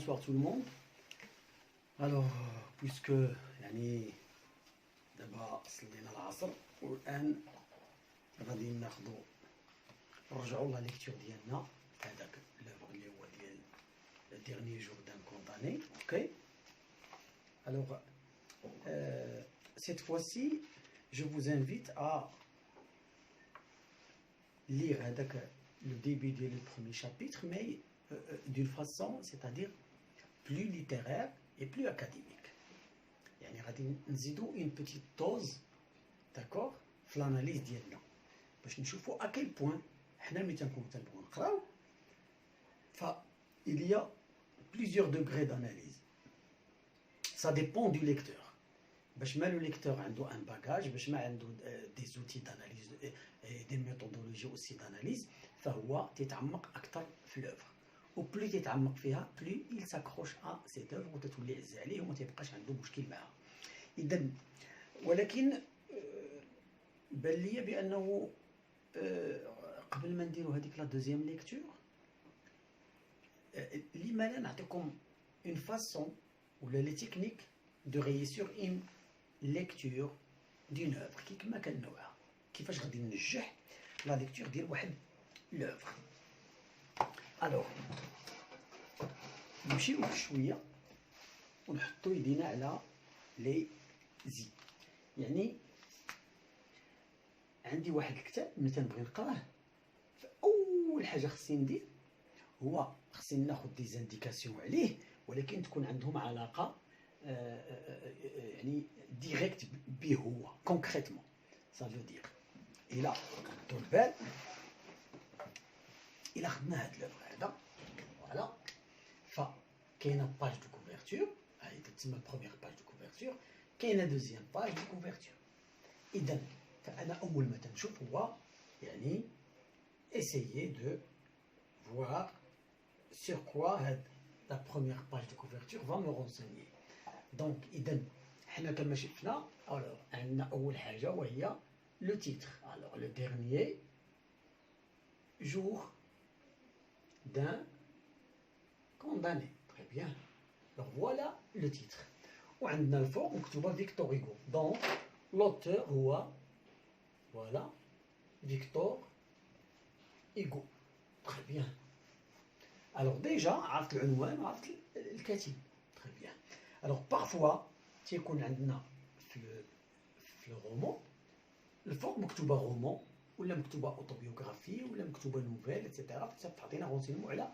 bonsoir tout le monde. Alors, puisque يعني دابا صلينا العصر والآن غادي ناخدو نرجعو لا ليكتور ديالنا هذاك لافغ اللي هو ديال dernier jour d'un condamné. Ok. Alors, cette fois-ci, je vous invite à lire le début du premier chapitre, mais d'une façon, c'est-à-dire plus littéraire et plus académique. يعني غادي نزيدو une petite dose, d'accord, في l'analyse ديالنا باش نشوفو à quel point حنا ملي تنكونو تنبغيو نقراو il y a plusieurs degrés d'analyse. Ça dépend du lecteur. باش ما le lecteur عنده un bagage, باش ما عنده des outils d'analyse et des méthodologies aussi d'analyse, فهو تيتعمق أكثر في l'œuvre. وبلي تيتعمق فيها بلي il s'accroche à cette œuvre وتتولي عز عليه وما تيبقاش عنده مشكل معها. إذا ولكن بان ليا بأنه قبل ما نديرو هذيك لا دوزيام ليكتور لما لا نعطيكم une façon ولا لي تكنيك de réussir une lecture d'une œuvre كيما كان نوعها، كيفاش غادي ننجح لا ليكتور ديال واحد لوفر. الوغ نمشيو شويه ونحطو يدينا على لي زي. يعني عندي واحد الكتاب ملي تنبغي نقراه، فاول حاجه خصني ندير هو خصني ناخذ دي زانديكاسيون عليه، ولكن تكون عندهم علاقه يعني ديريكت به هو كونكريتمون. سافو دير الى خدتو البال، الى خدنا هاد لوفر هذا فوالا، فكاينه باج دو كوفرتور، هاهي تسمى بروميير باج دو كوفرتور، كاينه دوزيام باج دو كوفرتور. اذا فانا اول ما تنشوف هو يعني essayer de voir sur quoi la première page de couverture va me renseigner. Donc إذا حنا كما شفنا alors عندنا أول حاجة وهي le titre. Alors le dernier jour d'un condamné. Très bien. Alors voilà le titre. وعندنا الفوق مكتوبة Victor Hugo. Donc l'auteur هو voilà Victor Hugo. Très bien. Alors déjà عرفت العنوان وعرفت الكاتب. Très bien. Alors parfois تيكون عندنا في الرومان الفوق مكتوبة رومان ولا مكتوبة اوتوبيوغرافي ولا مكتوبة نوفيل ايتترا، تعطينا رونسينمون على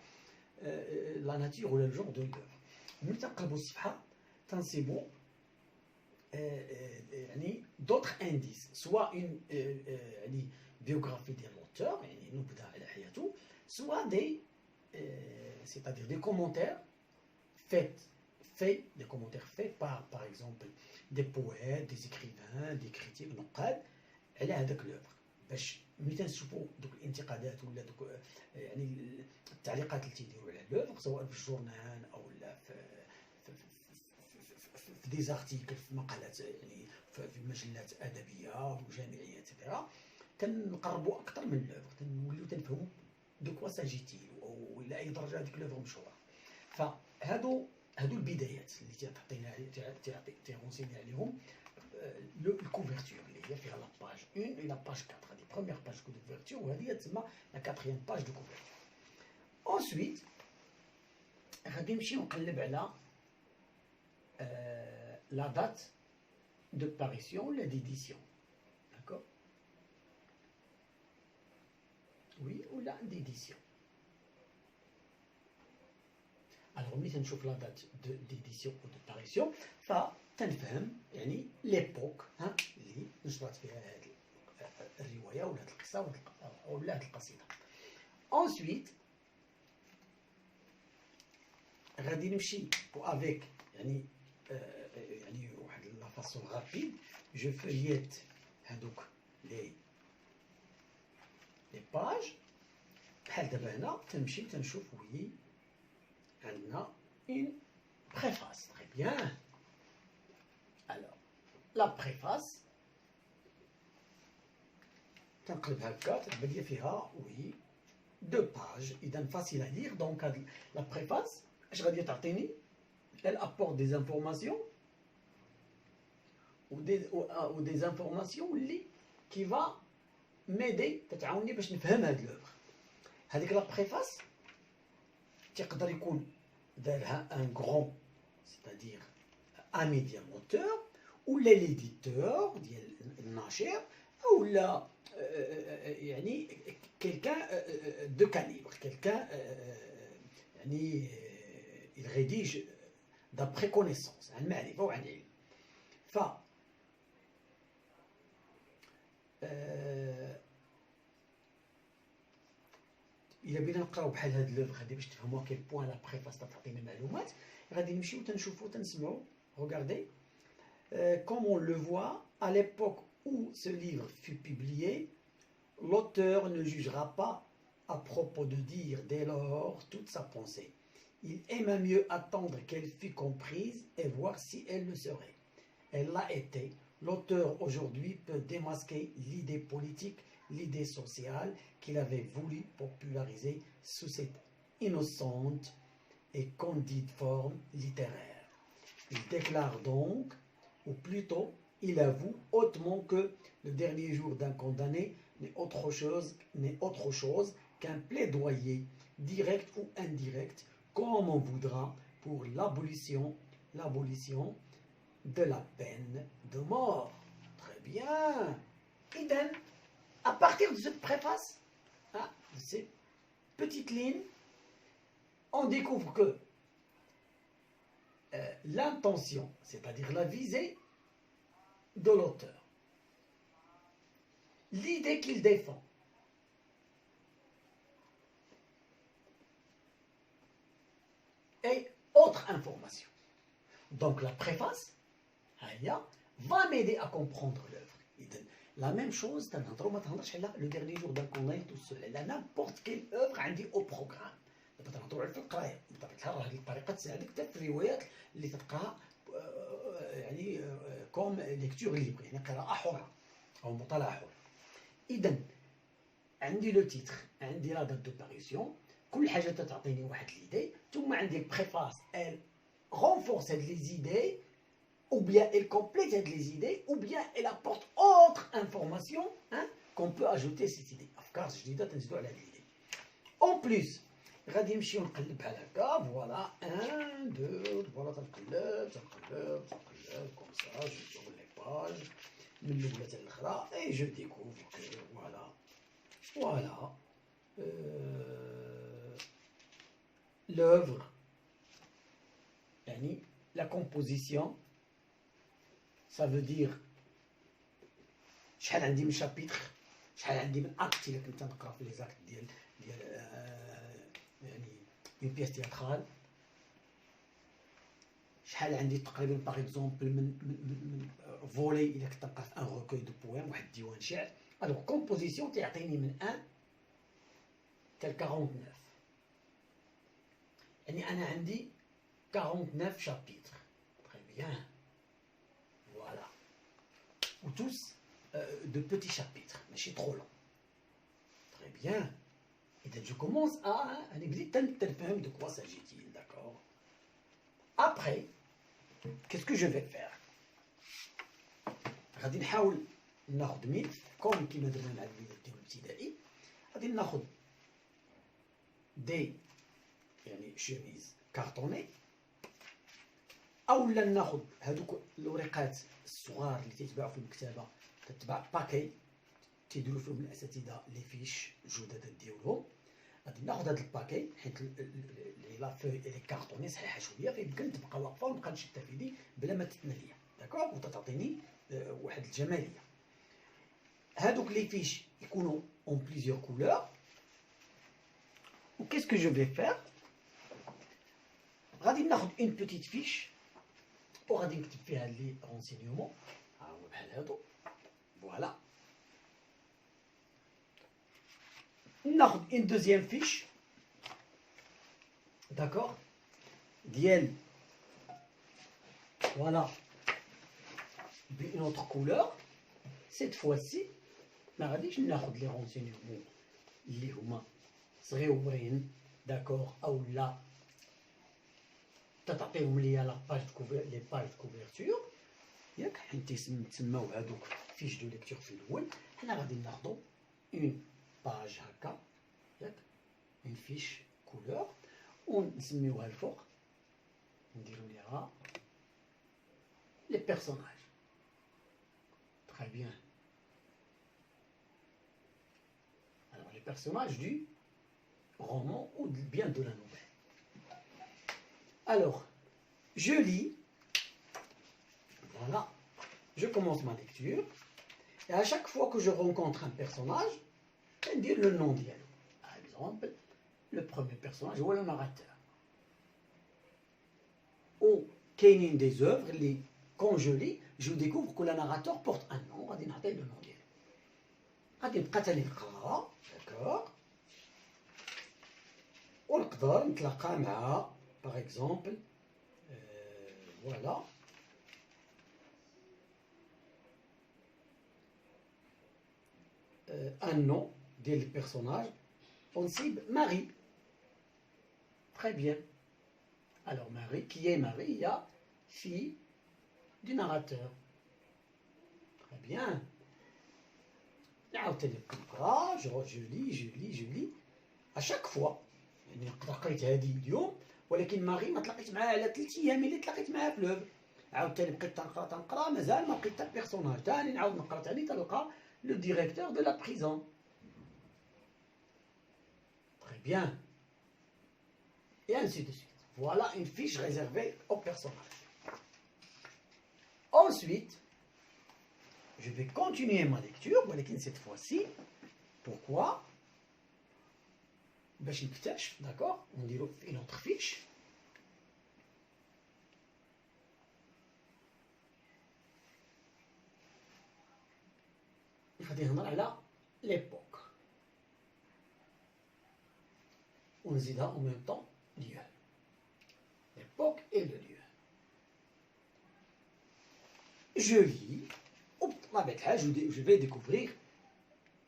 لا ناتور ولا الجور دو لوفر. ملي تنقلبوا الصفحة تنصيبوا يعني دوطخ انديس، سوا اون يعني بيوغرافي ديال لوتور يعني نبذة على حياته، سوا دي c'est-à-dire des commentaires faits, des commentaires faits par exemple des poètes, des écrivains, des critiques نقاد على هذاك لوفر، باش ملي تنشوفوا دوك الانتقادات ولا دوك يعني التعليقات اللي تيديروا على لوفر سواء في الجورنال او لا في دي زارتيكل في مقالات يعني في مجلات ادبيه وجامعيه اتسيتيرا، تنقربوا اكثر من لوفر، تنوليو تنفهموا دو كوا ساجيتيل ولا اي درجه هذيك لوفر مشهوره. فهادو البدايات اللي تعطينا تيغونسيني عليهم الكوفرتور اللي هي فيها لا باج 1 الى باج 4. هذه بروميير باج دو كوفرتور وهذه تسمى لا كاتريام باج دو كوفرتور. انسويت غادي نمشي نقلب على لا دات دو باريسيون ولا ديديسيون. داكور وي ولا ديديسيون. Alors ملي تنشوف لا دات ديديسيون و دو باريسيون فتنفهم يعني ليبوك اللي نشرت فيها هذه الروايه ولا هذه القصه ولا هذه القصيده. انسويت غادي نمشي افيك يعني يعني واحد لا فاسون رابيد جو فييت هذوك لي باج بحال دابا هنا تنمشي تنشوف وي عندنا une préface. Très bien. Alors, la préface تنقلب هكا تبان لي فيها وي 2 pages. إذا facile à lire. Donc la préface اش غادي تعطيني؟ elle apporte des informations ou des informations اللي qui va m'aider تتعاوني باش نفهم هاد لوفر. هذيك لا بريفاس تقدر يكون دارها ان غران c'est-à-dire امي ديال l'auteur ولا ليديتور ديال الناشر ولا يعني quelqu'un de calibre, quelqu'un يعني il rédige d'après connaissance عن معرفة وعن علم. ف إلا بغينا نقراو بحال هاد لوفر هادي باش تفهموا كيل بوان لا بريفاس تعطينا معلومات غادي نمشيو تنشوفو تنسمعو. Regardez comme on le voit à l'époque où ce livre fut publié, l'auteur ne jugera pas à propos de dire dès lors toute sa pensée. Il aima mieux attendre qu'elle fût comprise et voir si elle le serait. Elle l'a été. L'auteur aujourd'hui peut démasquer l'idée politique, l'idée sociale qu'il avait voulu populariser sous cette innocente et candide forme littéraire. Il déclare donc, ou plutôt il avoue hautement que le dernier jour d'un condamné n'est autre chose qu'un plaidoyer direct ou indirect, comme on voudra, pour l'abolition de la peine de mort. Très bien. Idem, à partir de cette préface, de ces petites lignes, on découvre que l'intention, c'est-à-dire la visée de l'auteur, l'idée qu'il défend, et autres informations. Donc la préface va m'aider à comprendre l'œuvre. La même chose, le dernier jour d'un condamné tout seul, n'importe quelle œuvre عندي au programme. دابا تنهضروا على القرايه بطبيعه الحال راه هذه الطريقه تساعدك حتى في الروايات اللي تلقاها يعني كوم ليكتور ليبر يعني قراءه حره او مطالعه حره. اذا عندي لو تيتر عندي لا دات دو باريسيون كل حاجه تعطيني واحد ليدي ثم عندي البريفاس ال renforce les idées ou bien elle complète les idées ou bien elle apporte autre information qu'on peut ajouter cette idée افكار جديده تنزيدوا على هذه الidée. En plus غادي نمشيو نقلب بحال هكا فوالا 1 2 فوالا تنقلب كوم سا جو تور لي باج من الاولى حتى الاخرى اي جو ديكوفر فوالا l'œuvre يعني la composition ça veut dire شحال عندي من شابيتر شحال عندي من اكت الا كنت نقرا في لي زاكت ديال يعني اون بياس تياترال شحال عندي تقريبا باغ اكزومبل من فولي الا كنت نقرا في ان روكوي دو بويم واحد الديوان شعر. الوغ كومبوزيسيون تيعطيني من 1 حتى 49 يعني انا عندي 49 شابيتر. تري بيان فوالا و توس de petits chapitres ماشي trop long. Très bien. Et donc je commence à un exercice de quoi s'agit-il, d'accord? Après, qu'est-ce que je vais faire? غادي نحاول ناخذ ميل كوم كيما درنا مع الفيديو ديال الابتدائي. غادي ناخذ دي يعني شوميز كارطوني اولا ناخذ هذوك الورقات الصغار اللي تيتباعوا في المكتبه تتباع باكي تيديروا فيهم الاساتذه لي فيش جدد ديالهم. غادي ناخذ هذا الباكي حيت لا فوي لي كارطوني صحيحه شويه فيمكن تبقى واقفه ونبقى نشدها في يدي بلا ما تتنليا داكوغ وتعطيني واحد الجماليه. هادوك لي فيش يكونوا اون بليزيور كولور. و كيس كو جو في فير غادي ناخذ اون بوتيت فيش وغادي نكتب فيها لي رونسينيومون ها هو بحال هادو فوالا. ناخذ une deuxième fiche d'accord ديال voilà d'une autre couleur. cette fois-ci ما غاديش ناخذ لي رونسينيومون اللي هما صغيورين داكوغ او لا تعطيهم ليا لي باج دو كوفرتور ياك، حيت تسماو هادوك فيش دو ليكتور في الاول. حنا غادي ناخدو اون باج هكا ياك، اون فيش كولور، ونسميوها الفوق نديرو ليها لي بيرسوناج. تري بيان. Alors les personnages du roman ou bien de la nouvelle. Alors, je lis, voilà, je commence ma lecture, et à chaque fois que je rencontre un personnage, je vais dire le nom d'elle. Par exemple, le premier personnage ou le narrateur. Ou qu'il des œuvres, quand je lis, je découvre que le narrateur porte un nom, غادي نعطيه le nom d'elle. غادي نبقى تاني نقرا، d'accord. ونقدر نتلاقى مع par exemple voilà un nom des personnages, on cible Marie. Très bien. Alors Marie, qui est Marie? Il y a fille du narrateur. Très bien. عاوتاني نقرا، je lis à chaque fois. يعني قريت هذه اليوم، ولكن ماغي ما تلاقيت معاها على 3 أيام اللي تلاقيت معاها في لوب. عاوتاني بقيت تنقرا مازال ما لقيت البيرسوناج، ثاني نعاود نقرا ثاني تلقى لو ديريكتور دو لا بريزون. Très bien. Et ainsi de suite. Voilà une fiche réservée au personnage. Ensuite, je vais continuer ma lecture, ولكن cette fois-ci, pourquoi? باش نكتشف، d'accord. نديرو في une autre fiche. غادي نهضر على l'époque. ونزيدها en même temps lieu. L'époque et le lieu. Je lis, je vais découvrir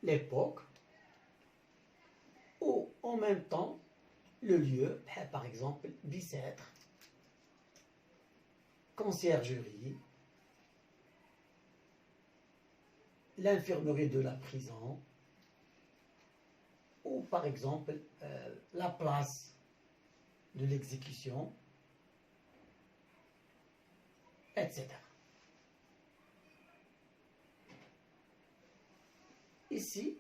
l'époque ou en même temps le lieu, par exemple Bicêtre, conciergerie, l'infirmerie de la prison, ou par exemple la place de l'exécution, etc. Ici,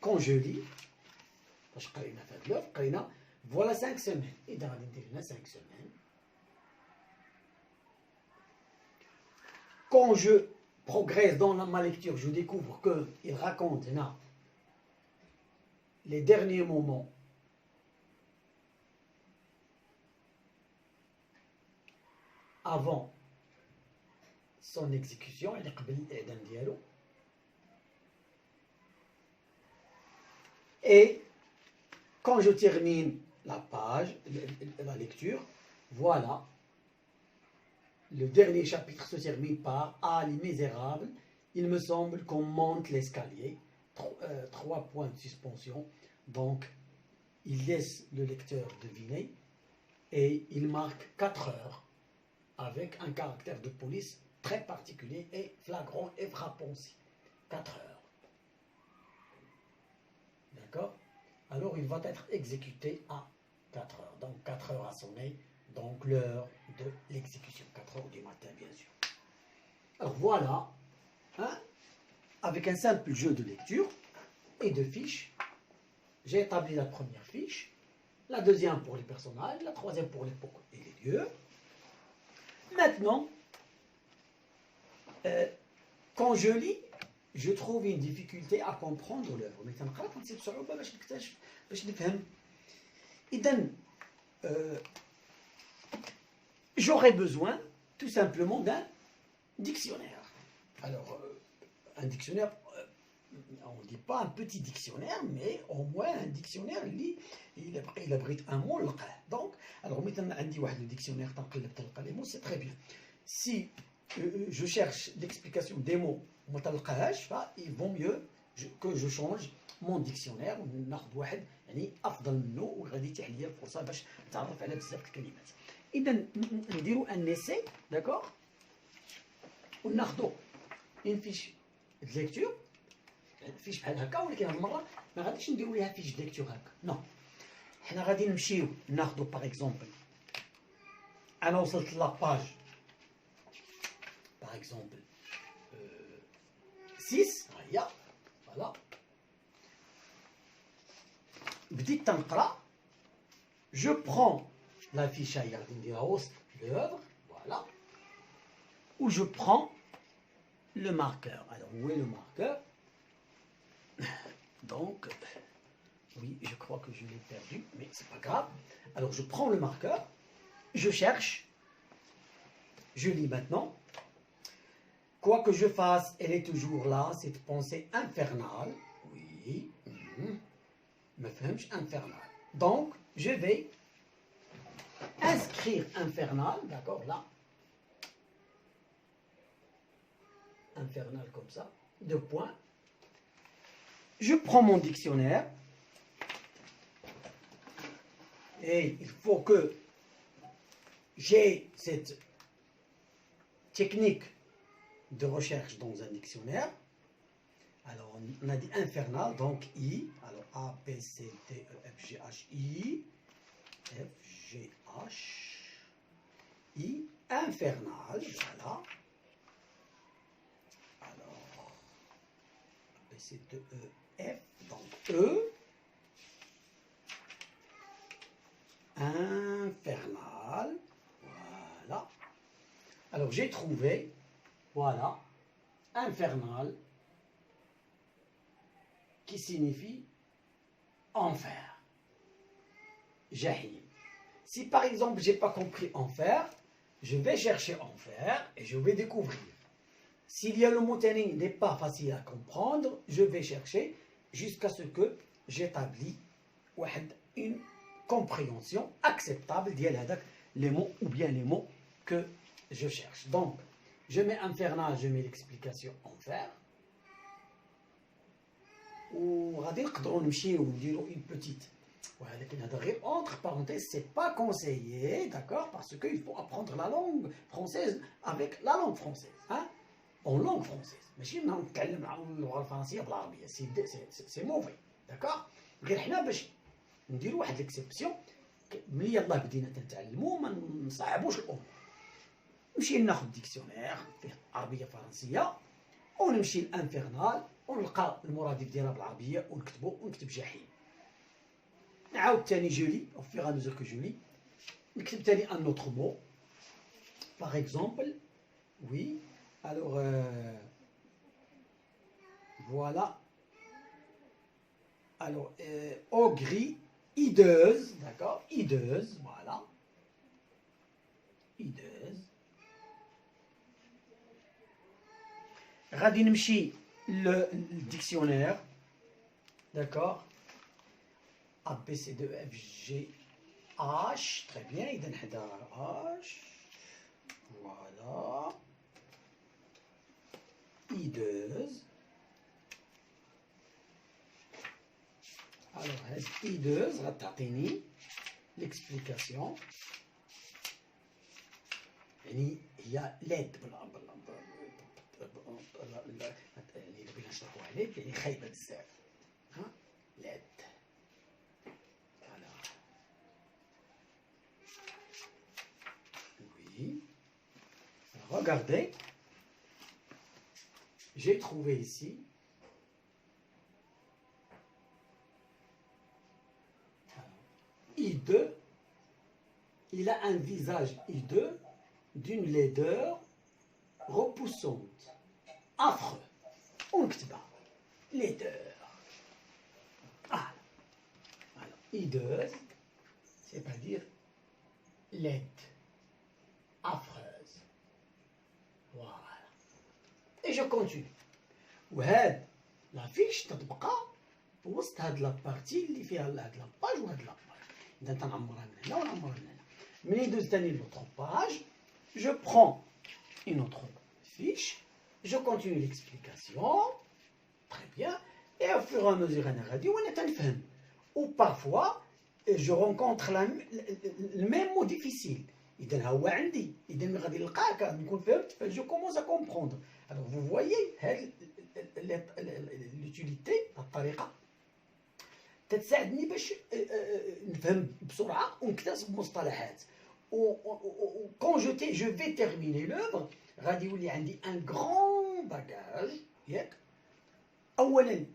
quand je lis, voilà 5 semaines. Et dans les 5 semaines, quand je progresse dans ma lecture, je découvre qu'il raconte les derniers moments avant son exécution, et quand je termine la page, la lecture, voilà, le dernier chapitre se termine par « Ah, les misérables, il me semble qu'on monte l'escalier ». 3 points de suspension. Donc, il laisse le lecteur deviner et il marque 4 heures avec un caractère de police très particulier et flagrant et frappant aussi. 4 heures. D'accord? Alors, il va être exécuté à 4 heures. Donc, 4 heures a sonné. Donc, l'heure de l'exécution. 4 heures du matin, bien sûr. Alors, voilà. Hein? Avec un simple jeu de lecture et de fiches, j'ai établi la première fiche, la deuxième pour les personnages, la troisième pour l'époque et les lieux. Maintenant, quand je lis, je trouve une difficulté à comprendre l'œuvre. J'aurais besoin tout simplement d'un dictionnaire. Alors, un dictionnaire, on ne dit pas un petit dictionnaire, mais au moins un dictionnaire, il abrite un mot. Donc, alors, maintenant, on a un dictionnaire, c'est très bien. Si je cherche l'explication des mots, il vaut mieux que je change مون ديكسيونير وناخذ واحد يعني افضل منه وغادي يتيح لي الفرصه باش نتعرف على بزاف الكلمات. اذا نديرو ان ايسي داكوغ وناخذو اون فيش ليكتور، فيش بحال هكا، ولكن هاد المره ما غاديش نديرو ليها فيش ليكتور هكا، نو حنا غادي نمشيو ناخذو باغ اكزومبل انا وصلت لاباج باغ اكزومبل 6 ها هي فوالا بديت تنقرا جو برون لا فيشه هي غادي نديرها وسط لوفر فوالا و جو برون le marqueur. Alors, où est le marqueur? Donc, oui, je crois que je l'ai perdu, mais c'est pas grave. Alors, je prends le marqueur, je cherche, je lis maintenant. Quoi que je fasse, elle est toujours là, cette pensée infernale. Oui, me fahmch, infernale. Donc, je vais inscrire infernal, d'accord, là. Infernal comme ça, 2 points. Je prends mon dictionnaire et il faut que j'ai cette technique de recherche dans un dictionnaire. Alors on a dit infernal, donc I, alors A, B, C, D, E, F, G, H, I, F, G, H, I, infernal, voilà. C'est de E, F, donc E, infernal, voilà. Alors j'ai trouvé, voilà, infernal, qui signifie enfer, jahim. Si par exemple j'ai pas compris enfer, je vais chercher enfer et je vais découvrir. S'il y a le mot tani n'est pas facile à comprendre, je vais chercher jusqu'à ce que j'établis une compréhension acceptable de les mots ou bien les mots que je cherche. Donc, je mets infernal, je mets l'explication enfer. Ou une petite. Entre parenthèses, c'est pas conseillé, d'accord, parce qu'il faut apprendre la langue française avec la langue française. Hein? En langue française. ماشي نتكلم اللغه الفرنسيه بالعربيه، سي موفي داكوغ. غير حنا باش نديرو واحد ليكسيبسيون ملي يلاه بدينا تنتعلمو ما نصعبوش الامور. نمشي ناخذ ديكسيونير فيه عربيه فرنسيه ونمشي لانفيرنال ونلقى المرادف ديالها بالعربيه ونكتبو ونكتب جحيم. نعاود ثاني جولي او فيغ ا ميزور كو جولي نكتب ثاني ان اوتر مو باغ اكزومبل وي. Alors, voilà. Alors, au gris, hideuse, d'accord, hideuse, voilà. Hideuse. غادي نمشي le dictionnaire, d'accord. A, B, C, D, F, G, H, très bien, إذا حدا H, voilà. Hideuse. Alors, hideuse, غتعطيني l'explication. يعني هي ليد اللي بغينا نشرحوها ليد يعني خايبة بزاف. ها ليد. Voilà. Oui. Alors, regardez. J'ai trouvé ici hideux. Il a un visage hideux d'une laideur repoussante, affreux. On ktba laideur. Ah, alors hideuse, c'est-à-dire laide, affreuse. Voilà. Et je continue. وهاد لا فيش تتبقى في وسط هاد لابارتي اللي فيها هاد لاباج وهاد لاباج. إذا تنعمرها من هنا ونعمرها من هنا. ملي ندوز تاني لوطخ باج، je prends une autre fiche, je continue l'explication. Très bien. Et au fur et à mesure انا غادي وانا تنفهم. Ou parfois je rencontre le même mot difficile. إذا هو عندي، إذا ملي غادي نلقاك نكون فهمت، je commence à comprendre. Alors vous voyez هاد l'utilité، الطريقة تتساعدني باش نفهم بسرعة ونكتسب مصطلحات. Quand je vais terminer l'œuvre غادي يولي عندي un grand bagage ياك. أولا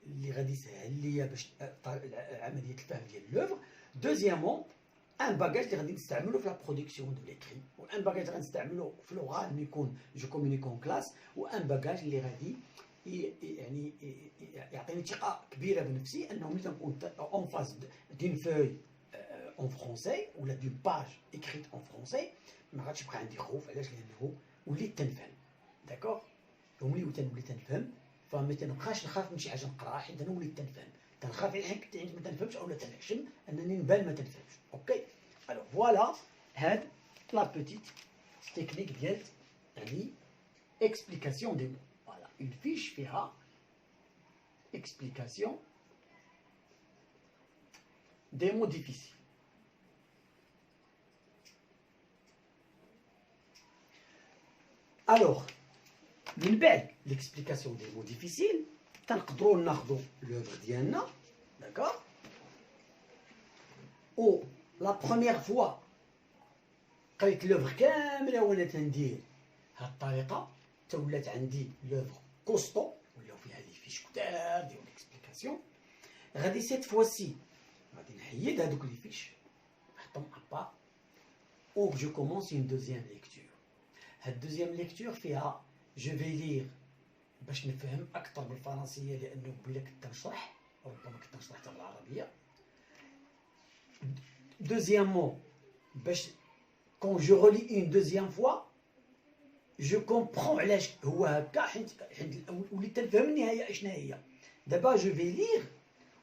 اللي غادي يسهل ليا باش عملية الفهم ديال l'œuvre. Deuxièmement ان باجاج اللي غادي نستعملو في لا برودكسيون دو ليكري، وان باجاج اللي غنستعملو في لوغال ملي يكون جو كومونيك اون كلاس، وان باجاج اللي غادي يعني يعطيني ثقه كبيره بنفسي انه ملي تنكون اون فاز دون فوي اون فرونسي ولا دون باج اكريت اون فرونسي ما غاديش يبقى عندي خوف. علاش؟ لانه وليت تنفهم. داكوغ. وملي وليت تنفهم فما تنبقاش نخاف من شي حاجه نقراها، حيت انا وليت تنفهم. تنخاف على حيت ما تنفهمش اولا تنحشم انني نبان ما تنفهمش. اوكي. الوغ فوالا هاد لا بوتيت تكنيك ديال يعني اكسبليكاسيون دي مو. فوالا اون فيش فيها اكسبليكاسيون دي مو ديفيسيل. الوغ من بعد ليكسبليكاسيون دي مو ديفيسيل تنقدروا ناخذوا لوفر ديالنا. داكوغ. و لا بروميير فوا قريت لوفر كامله وانا تندير هاد الطريقه تولات عندي لوفر كوستو ولاو فيها لي فيش كتار ديال ليكسبليكاسيون. غادي سيت فوا سي غادي نحيد هادوك لي فيش نحطهم ابار و جو كومونس اون دوزيام ليكتور. هاد دوزيام ليكتور فيها جو في لير باش نفهم اكثر بالفرنسيه، لانه بلا كنت نشرح ربما كنت نشرح حتى بالعربيه. Deuxièmement, quand je relis une deuxième fois, je comprends علاش هو هكا، حيت وليت تنفهم النهايه اشنا هي. دابا جو في لير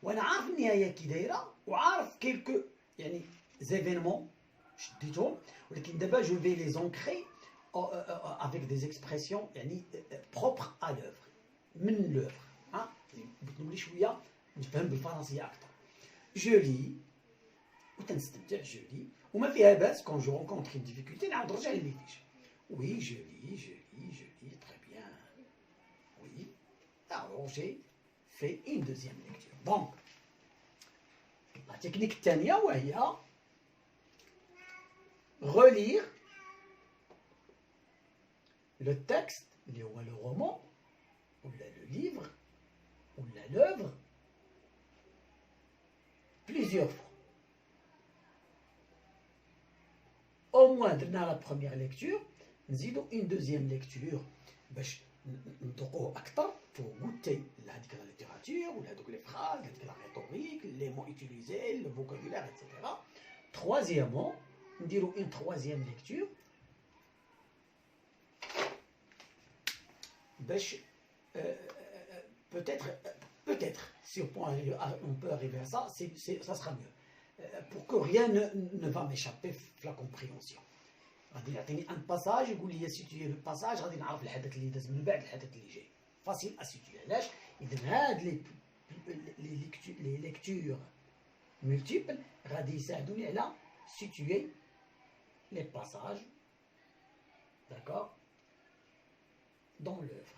وانا عارف النهايه كي دايره وعارف كيلكو يعني زيفينمون شديتهم، ولكن دابا جو في لي زونكري افيك دي اكسبرسيون يعني بروبر ا لوفر من لوفر. ها بغيت نولي شويه نفهم بالفرنسيه اكثر. جو لي وتنستمتع جو لي وما فيها باس. كون جو رونكونتر اون ديفيكولتي نعاود نرجع لي فيش. وي جو لي تري بيان. وي alors j'ai fait une deuxième lecture. Donc la technique الثانيه وهي relire le texte اللي هو le roman ولا le livre ولا l'œuvre plusieurs fois. Au moins درنا لا بروميير ليكتور نزيدو اون دوزيام ليكتور باش ندوقوه اكثر فوقتي لهاديك لا ليتيراتور ولا هادوك لي فراز هاديك لا ريتوريك لي مو اوتيليزي لو فوكابولير ايتترا. تروازيامون نديرو اون تروازيام ليكتور باش peut-être si on peut arriver à ça, ça sera mieux. Pour que rien ne va m'échapper في la compréhension. غادي يعطيني ان باساج يقول لي سيتوي لو باساج غادي نعرف الحدث اللي داز من بعد الحدث اللي جاي. فاسيل اسيتوي. علاش؟ اذا هاد لي ليكتور مولتيبل غادي يساعدوني على سيتوي لي باساج داكور دون لوفر.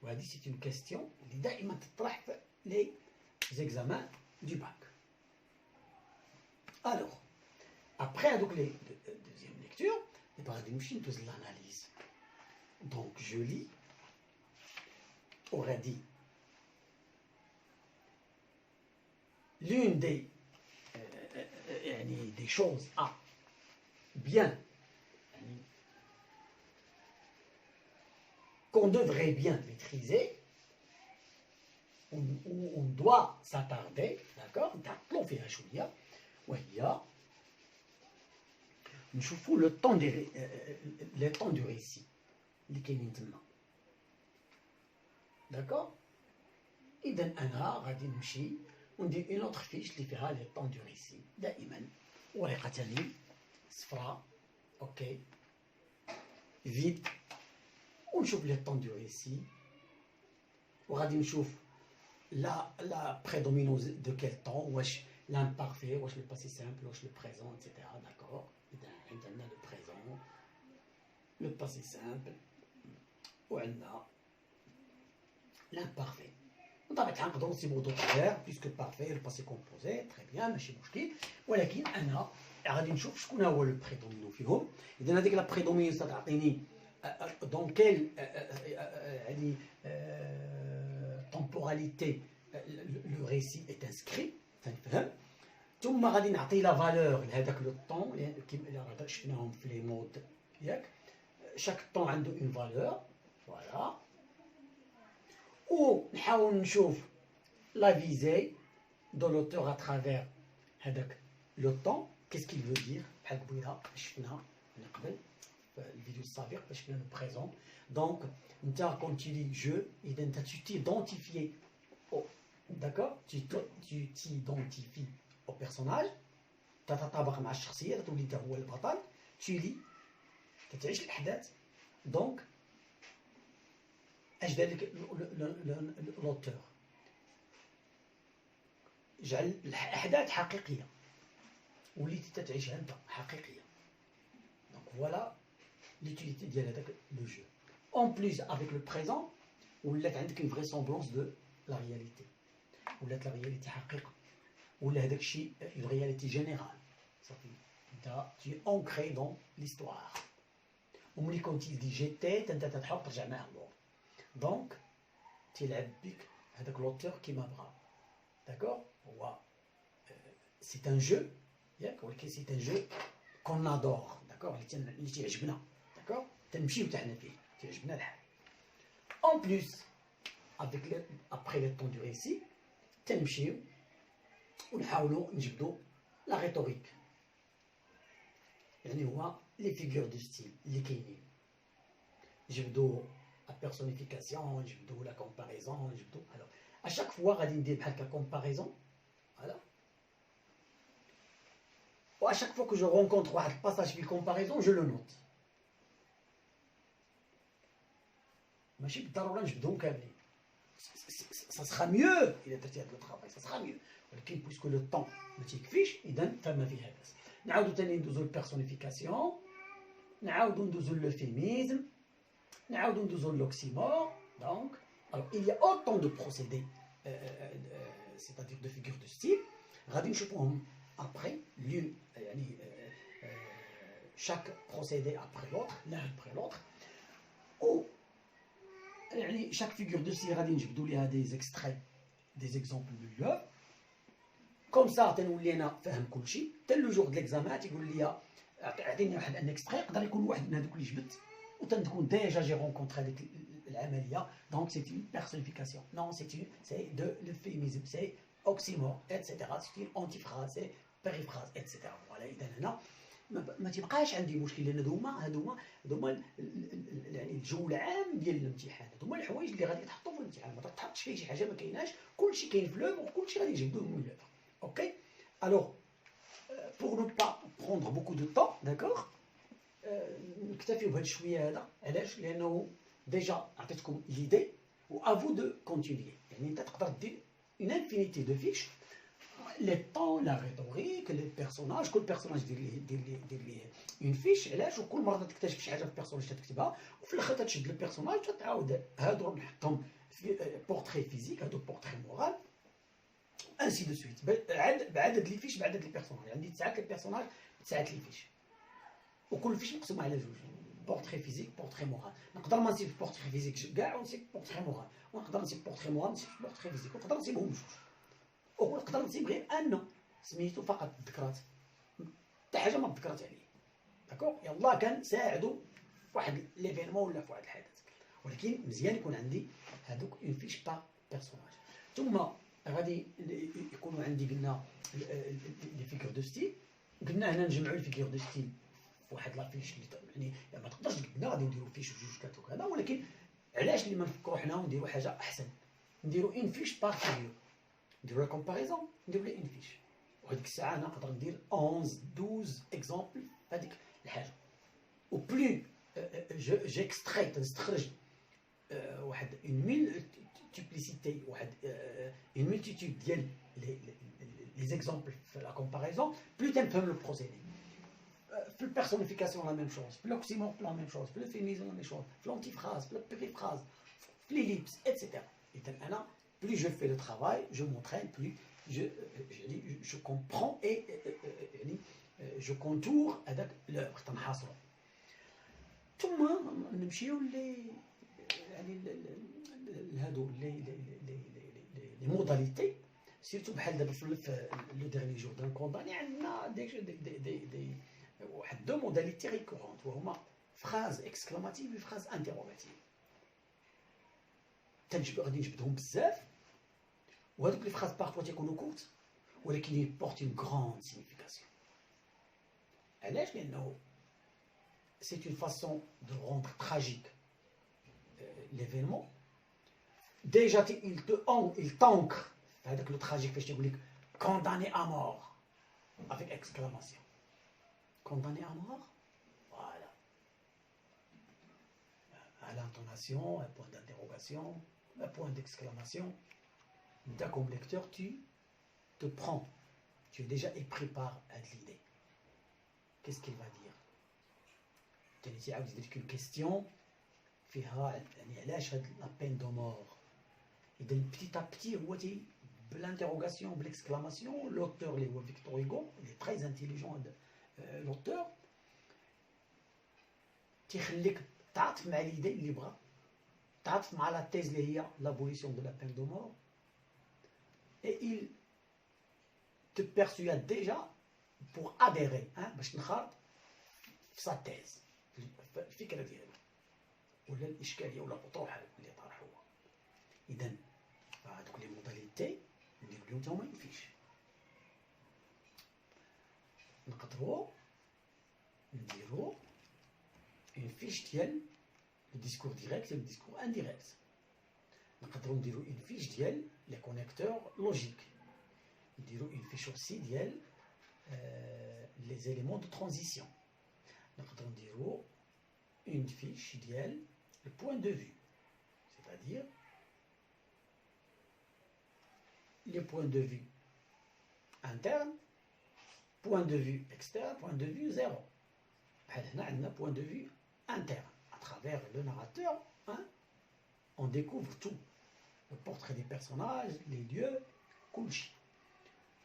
وهذه سي اون كاستيون اللي دائما تطرح في لي زيكزامان دو باك. Alors, après donc les deuxième lecture, les paradigmes de l'analyse. Donc je lis, aurait dit l'une des choses à bien qu'on devrait bien maîtriser, on doit s'attarder, d'accord, نتعطلوا فيها شويه. وهي نشوفوا لو طون لي طون دو ريسي اللي كاينين تما. داكوغ. اذا انا غادي نمشي وندير اون اوتر فيش اللي فيها لي طون دو ريسي دائما ورقه ثاني صفراء. اوكي فيد ونشوف لي طون دو ريسي وغادي نشوف la prédominance de quel temps, wesh l'imparfait, wesh le passé simple, wesh le présent, etc. D'accord? On a le présent, le passé simple, ou on a l'imparfait. بطبيعة نقدروا نسيبو دوطر غير بيسكو بارفي الباسي كومبوزي تري بيان ماشي مشكل، ولكن انا غادي نشوف شكون هو لو بريدومينون فيهم. اذا هذيك لا بريدومينونس تعطيني دون كيل يعني temporalité le récit est inscrit تنفهم، ثم غادي نعطي لا فالور لهذاك لو طون اللي شفناهم في لي مود ياك، chaque temps عنده une valeur voilà. ونحاول نشوف la visée de l'auteur à travers هذاك لو طون qu'est-ce qu'il veut dire بحال قبيله شفناها من قبل في الفيديو السابق باش شفنا لو بريزون. دونك انت كون تيلي جو اذا انت تيدونتيفيي d'accord tu t'identifies au personnage تتطابق مع الشخصيه تولي انت هو البطل تولي تتعيش الاحداث. دونك اش ذلك لوتور جعل الاحداث حقيقيه وليتي تتعيشها انت حقيقيه. دونك فوالا l'utilité ديال هذاك لو جو. En plus avec le présent ولات عندك une vraisemblance de la réalité، ولات لا رياليتي حقيقه، ولا هذاك الشيء une réalité générale صافي انت tu es ancré dans l'histoire. وملي كنت دي جيتي انت تتحاول ترجع معاه اللور. دونك تيلعب بك هذاك لوتور كيما بغا داكور. هو سي ان جو ياك، ولكن سي ان جو كون ادور داكور اللي تيعجبنا داكور، تنمشيو حتى حنا فيه تيعجبنا الحال. اون بليس افيك ابخي لو طون دو ريسي تنمشيو ونحاولوا نجبدوا لا ريتوريك، يعني هو لي فيغور دو ستيل اللي كاينين، نجبدوا لا بيرسونيفيكاسيون، نجبدوا لا كومباريزون، نجبدوا الوغ اشاك فوا غادي ندير بحال هكا كومباريزون فوالا. و اشاك فوا كو جو رونكونتر واحد الباساج في الكومباريزون جو لو نوت، ماشي بالضروره نجبدهم كاملين. ça sera mieux الا درتي هذا الطرافاي ça sera mieux، ولكن بويسكو لو طون ما تيكفيش اذا فما فيها باس. نعاودو ثاني ندوزو للبيرسونيفيكاسيون، نعاودو ندوزو للفيميزم، نعاودو ندوزو لوكسيمور. دونك alors il y a autant de procédés c'est-à-dire de figures de style غادي نشوفوهم après l'une يعني chaque procédé après l'autre l'un après l'autre. ou يعني chaque figure de style غادي نجبدو ليها des extraits des exemples de l'œuvre كوم سا تنولي انا فاهم كلشي. حتى لو جور د ليكزامان تيقول لي اعطيني واحد ان اكستري، يقدر يكون واحد من هذوك اللي جبت وتنكون ديجا جي رونكونتر هذيك العمليه. دونك سي اون بيرسونيفيكاسيون، نون سي دو لوفيميزم، سي اوكسيمور اتسيتيرا، سي اون انتي فراز، سي بيريفراز اتسيتيرا. فوالا اذا هنا ما تيبقاش عندي مشكل، لان هذوما يعني الجو العام ديال الامتحان، هذوما الحوايج اللي غادي يتحطوا في الامتحان. ما تحطش فيه شي حاجه ما كايناش، كلشي كاين في لوفر وكلشي غادي نجبدوه من لوفر. Ok. Alors, pour ne pas prendre beaucoup de temps, d'accord, نكتفي بهذا الشويه هذا. علاش؟ لانه ديجا عطيتكم ليدي و افو دو كونتينيي. يعني انت تقدر دير اون انفينيتي دو فيش، لي طون، لا ريتوريك، لي بيرسوناج، كل بيرسوناج دير ليه اون فيش. علاش؟ وكل مره تكتشف شي حاجه في البيرسوناج تكتبها، وفي الاخر تشد البيرسوناج تعاود هادو نحطهم في بورتري فيزيك، هادو بورتري مورال ainsi de suite. بعدد لي فيش بعدد لي بيرسوناج. عندي 9 لي بيرسوناج 9 لي فيش، وكل فيش مقسومه على جوج، بورتري فيزيك بورتري مورال. نقدر ما نسيب بورتري فيزيك كاع ونسيب بورتري مورال، ونقدر نسيب بورتري مورال نسيب بورتري فيزيك، ونقدر نسيبهم جوج، ونقدر نسيب غير ان سميتو فقط ذكرات حتى حاجه ما ذكرت عليه داكوغ. يلاه كان ساعدوا في واحد ليفينمون ولا في واحد الحدث، ولكن مزيان يكون عندي هذوك اون فيش با بيرسوناج. ثم غادي يكونوا عندي قلنا لي فيغور دو ستيل. قلنا هنا نجمعوا لي فيغور دو ستيل في واحد لافيش اللي يعني ما تقدرش قلنا غادي نديروا فيش وجوج ثلاثه وكذا، ولكن علاش اللي ما نفكروا حنا ونديروا حاجه احسن، نديروا اون فيش بار فيغور، نديروا لا كومباريزون، نديروا لي اون فيش. وهذيك الساعه انا نقدر ندير 11 12 اكزومبل هذيك الحاجه. او بلو جيكستري تنستخرج واحد اون multiplicité, une multitude ديال les exemples, la comparaison, plus tu aimes le procédé. Plus personnification, la même chose. Plus l'oxymore, la même chose. Plus le féminisme, la même chose. Plus l'antiphrase, plus la périphrase, plus l'ellipse, etc. Et plus je fais le travail, je m'entraîne, plus je comprends et je contourne avec l'œuvre. ثم نمشيو لهادو لي موداليتي سيرتو بحال دابا في لو ديرني جور دان كونداني عندنا دي واحد دو موداليتي ريكورونت وهما فراز اكسكلاماتيف و فراز انتيروغاتيف غادي نجبدهم بزاف وهذوك لي فراز بارفوا تيكونوا كورت ولكن يبورت اون غراند سيغنيفيكاسيون علاش لانه c'est une façon de rendre tragique l'événement. Déjà, il t'ancre avec le tragique, condamné à mort, avec exclamation. Condamné à mort, voilà. À l'intonation, un point d'interrogation, un point d'exclamation. Comme lecteur, tu te prends. Tu es déjà épris par l'idée. Qu'est-ce qu'il va dire? تاني عاود يدير لك une question فيها يعني علاش هاد لا بين دو مور. اذا بتيت ا بتي هو بالانتيروغاسيون بالاكسكلاماسيون لوتور اللي هو فيكتور هيغو اللي تري انتيليجون لوتور تيخليك تعاطف مع ليدي اللي بغا تعاطف مع لا تيز اللي هي لابوليسيون دو لا بين دو مور et il te persuade déjà pour adhérer باش تنخرط في sa thèse الفكره ديالو ولا الاشكاليه ولا الاطروحه اللي طرحوها. اذا هذوك لي موداليتي نديرو لهم تا هما الفيش نقدروا نديرو اون فيش ديال لو ديسكور ديريكت لو ديسكور انديريكت. نقدروا نديرو اون فيش ديال لي كونيكتور لوجيك. نديرو اون فيش اوسي ديال لي زيليمون دو ترانزيسيون. نقدروا نديرو une fiche ديال le point de vue, c'est-à-dire les points de vue internes, point de vue externe, point de vue zéro. On a un point de vue interne. À travers le narrateur, on découvre tout. Le portrait des personnages, les lieux, كلشي.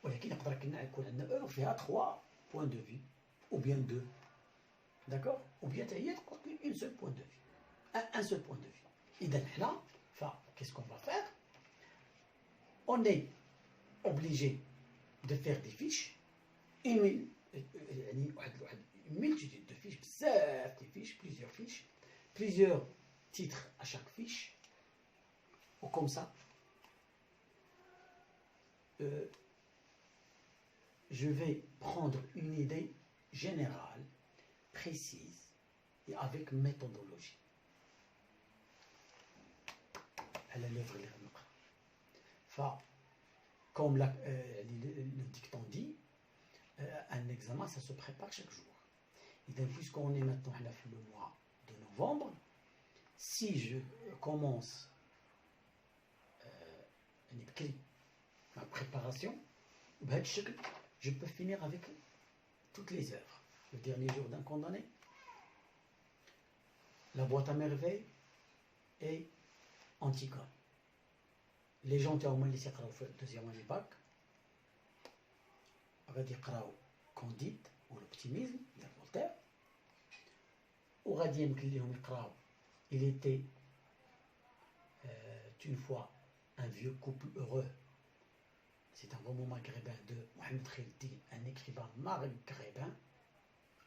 ولكن يقدر يكون عندنا œuvre فيها 3 points de vue ou bien 2. D'accord? Ou bien il y a une seule point de vue. Un seul point de vue. Et donc là, qu'est-ce qu'on va faire? On est obligé de faire des fiches. Une multitude de fiches, des fiches, plusieurs titres à chaque fiche. Ou comme ça, je vais prendre une idée générale précise et avec méthodologie. Elle est l'œuvre اللي غنقرا. Comme le dicton dit, un examen ça se prépare chaque jour. Et donc puisqu'on est maintenant le mois de novembre, si je commence ma préparation, je peux finir avec toutes les œuvres. Le dernier jour d'un condamné, la boîte à merveilles et Antigone. Les gens qui ont اللي تيقراو في الدوزيام اني باك غادي يقراو كونديد والأوبتيميزم ديال فولتير وغادي يمكن لهم يقراو il était une fois un vieux couple heureux. C'est un roman maghrébin de Mohamed Khilti, un écrivain maghrébin,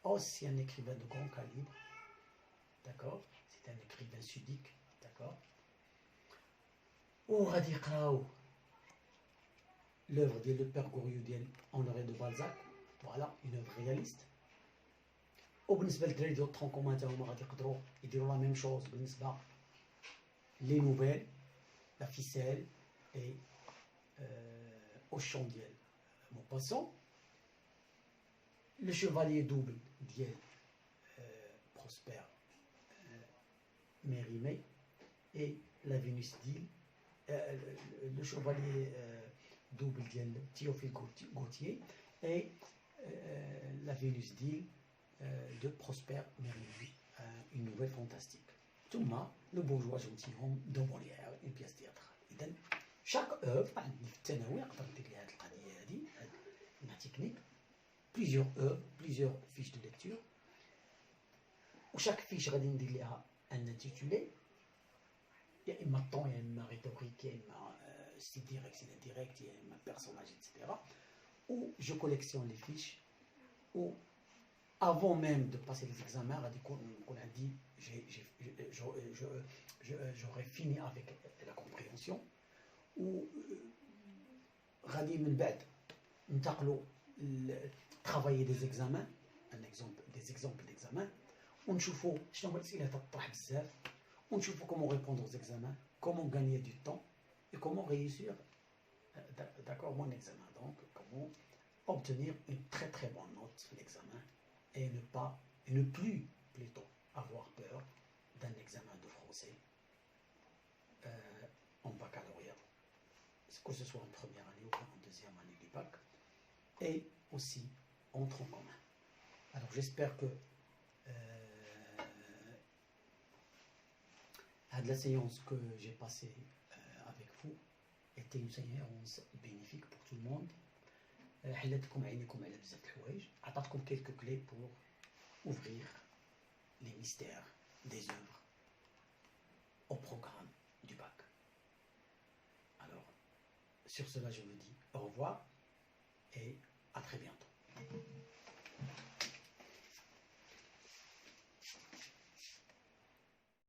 aussi un écrivain de grand calibre, d'accord? C'est un écrivain sudique, d'accord? Ou غادي يقراو l'œuvre de Le Père Goriot ديال Honoré de Balzac, voilà, une œuvre réaliste. وبالنسبة للدراري ديال الطرون كومان تا هما غادي يقدروا يديروا لا ميم شوز بالنسبة لي نوفيل لا فيسيل et Auchan ديال Maupassant, le chevalier double ديال Prosper Mérimée et la Vénus d'Île le chevalier double de Théophile Gautier et la Vénus d'Île de Prosper Mérimée, une nouvelle fantastique. ثم le bourgeois gentilhomme de Molière, une pièce théâtrale. إذا chaque œuvre عندي في الثانوي نقدر ندير لها هذه القضيه هذه ما تكنيك plusieurs œuvres, plusieurs fiches de lecture. وشاك فيش غادي ندير لها ان انتيتولي يا اما طون يا اما ريتوريك يا اما ستيل ديريكت ستيل انديريكت يا اما بيرسوناج اكسيتيرا. و جو كوليكسيون لي فيش و avant même de passer les examens غادي يكون عندي j'aurais fini avec la compréhension. و غادي من بعد ننتقلوا travailler des examens, un exemple, des exemples d'examens. ونشوفوا شنو هما الاسئله تطرح بزاف ونشوفوا comment répondre aux examens, comment gagner du temps et comment réussir d'accord mon examen. Donc comment obtenir une très bonne note sur l'examen et ne plus plutôt avoir peur d'un examen de français en baccalauréat, que ce soit en première année ou en deuxième année du bac, et aussi en tronc commun. Alors j'espère que la séance que j'ai passée avec vous était une séance bénéfique pour tout le monde. حلتكم عينيكم على بزاف الحوايج عطاتكم quelques clés pour ouvrir les mystères des œuvres au programme du bac. Alors sur cela je vous dis au revoir et à très bientôt.